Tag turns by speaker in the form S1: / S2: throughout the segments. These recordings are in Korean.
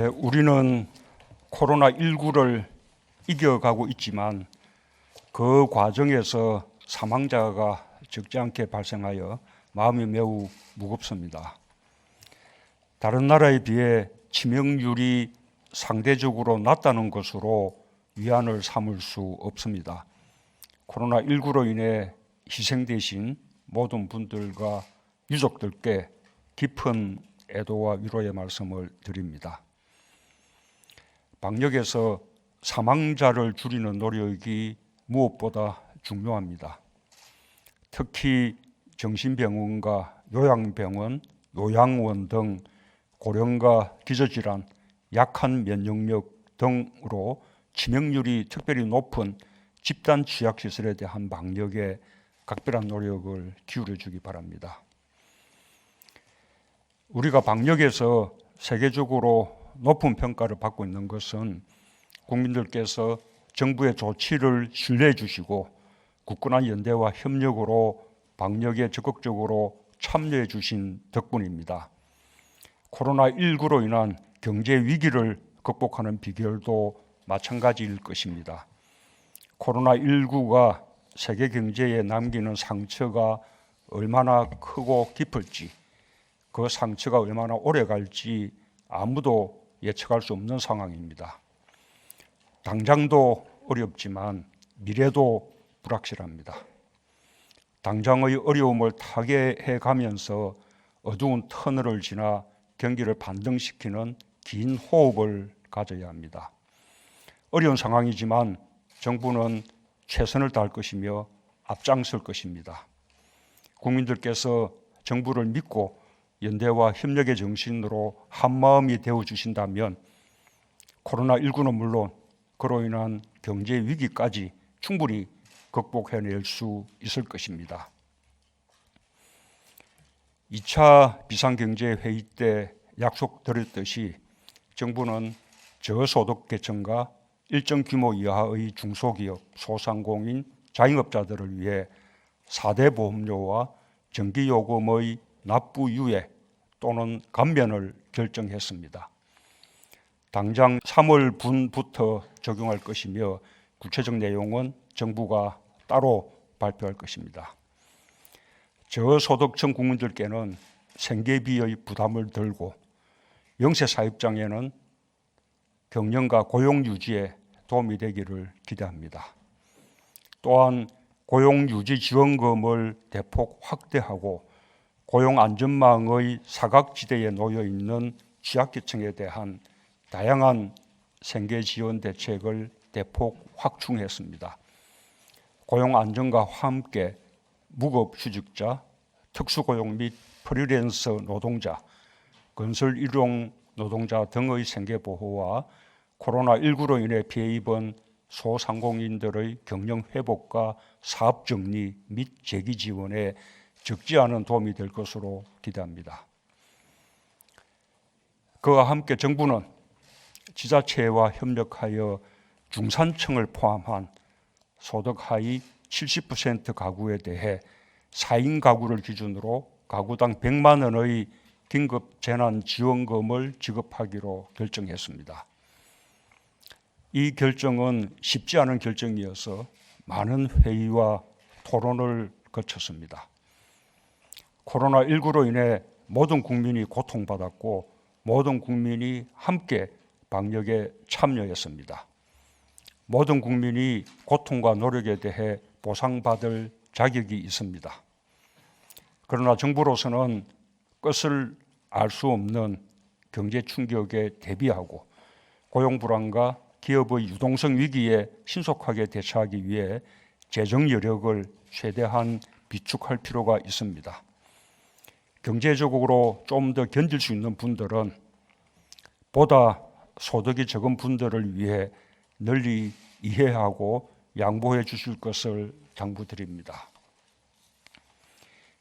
S1: 우리는 코로나19를 이겨가고 있지만 그 과정에서 사망자가 적지 않게 발생하여 마음이 매우 무겁습니다. 다른 나라에 비해 치명률이 상대적으로 낮다는 것으로 위안을 삼을 수 없습니다. 코로나19로 인해 희생되신 모든 분들과 유족들께 깊은 애도와 위로의 말씀을 드립니다. 방역에서 사망자를 줄이는 노력이 무엇보다 중요합니다. 특히 정신병원과 요양병원, 요양원 등 고령과 기저질환, 약한 면역력 등으로 치명률이 특별히 높은 집단 취약시설에 대한 방역에 각별한 노력을 기울여주기 바랍니다. 우리가 방역에서 세계적으로 높은 평가를 받고 있는 것은 국민들께서 정부의 조치를 신뢰해 주시고 굳건한 연대와 협력으로 방역에 적극적으로 참여해 주신 덕분입니다. 코로나19로 인한 경제 위기를 극복하는 비결도 마찬가지일 것입니다. 코로나19가 세계 경제에 남기는 상처가 얼마나 크고 깊을지, 그 상처가 얼마나 오래 갈지 아무도 예측할 수 없는 상황입니다. 당장도 어렵지만 미래도 불확실합니다. 당장의 어려움을 타개해 가면서 어두운 터널을 지나 경기를 반등시키는 긴 호흡을 가져야 합니다. 어려운 상황이지만 정부는 최선을 다할 것이며 앞장설 것입니다. 국민들께서 정부를 믿고 연대와 협력의 정신으로 한마음이 되어주신다면 코로나19는 물론 그로 인한 경제 위기까지 충분히 극복해낼 수 있을 것입니다. 2차 비상경제회의 때 약속드렸듯이 정부는 저소득 계층과 일정 규모 이하의 중소기업, 소상공인, 자영업자들을 위해 4대 보험료와 전기요금의 납부 유예 또는 감면을 결정했습니다. 당장 3월 분부터 적용할 것이며 구체적 내용은 정부가 따로 발표할 것입니다. 저소득층 국민들께는 생계비의 부담을 덜고 영세사업장에는 경영과 고용 유지에 도움이 되기를 기대합니다. 또한 고용유지 지원금을 대폭 확대하고 고용안전망의 사각지대에 놓여 있는 취약계층에 대한 다양한 생계지원 대책을 대폭 확충했습니다. 고용안정과 함께 무급휴직자, 특수고용 및 프리랜서 노동자, 건설일용 노동자 등의 생계보호와 코로나19로 인해 피해 입은 소상공인들의 경영 회복과 사업 정리 및 재기 지원에 적지 않은 도움이 될 것으로 기대합니다. 그와 함께 정부는 지자체와 협력하여 중산층을 포함한 소득 하위 70% 가구에 대해 4인 가구를 기준으로 가구당 100만 원의 긴급 재난지원금을 지급하기로 결정했습니다. 이 결정은 쉽지 않은 결정이어서 많은 회의와 토론을 거쳤습니다. 코로나19로 인해 모든 국민이 고통받았고 모든 국민이 함께 방역에 참여했습니다. 모든 국민이 고통과 노력에 대해 보상받을 자격이 있습니다. 그러나 정부로서는 끝을 알 수 없는 경제 충격에 대비하고 고용 불안과 기업의 유동성 위기에 신속하게 대처하기 위해 재정 여력을 최대한 비축할 필요가 있습니다. 경제적으로 좀 더 견딜 수 있는 분들은 보다 소득이 적은 분들을 위해 널리 이해하고 양보해 주실 것을 당부드립니다.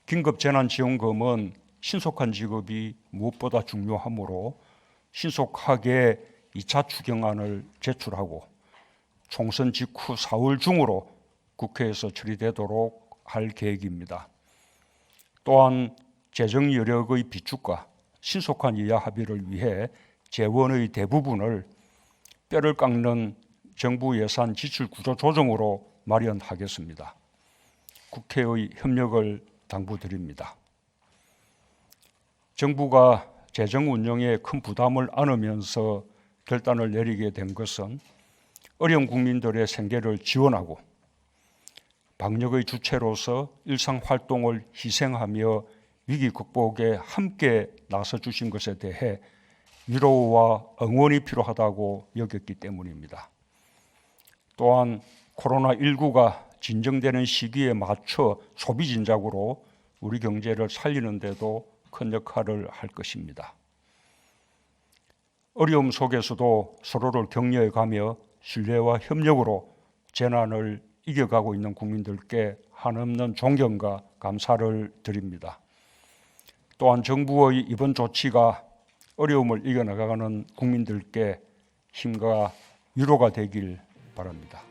S1: 긴급재난지원금은 신속한 지급이 무엇보다 중요하므로 신속하게 2차 추경안을 제출하고 총선 직후 4월 중으로 국회에서 처리되도록 할 계획입니다. 또한 재정 여력의 비축과 신속한 이하 합의를 위해 재원의 대부분을 뼈를 깎는 정부 예산 지출 구조 조정으로 마련하겠습니다. 국회의 협력을 당부드립니다. 정부가 재정 운영에 큰 부담을 안으면서 결단을 내리게 된 것은 어려운 국민들의 생계를 지원하고 방역의 주체로서 일상활동을 희생하며 위기 극복에 함께 나서주신 것에 대해 위로와 응원이 필요하다고 여겼기 때문입니다. 또한 코로나19가 진정되는 시기에 맞춰 소비 진작으로 우리 경제를 살리는 데도 큰 역할을 할 것입니다. 어려움 속에서도 서로를 격려해가며 신뢰와 협력으로 재난을 이겨가고 있는 국민들께 한없는 존경과 감사를 드립니다. 또한 정부의 이번 조치가 어려움을 이겨나가는 국민들께 힘과 위로가 되길 바랍니다.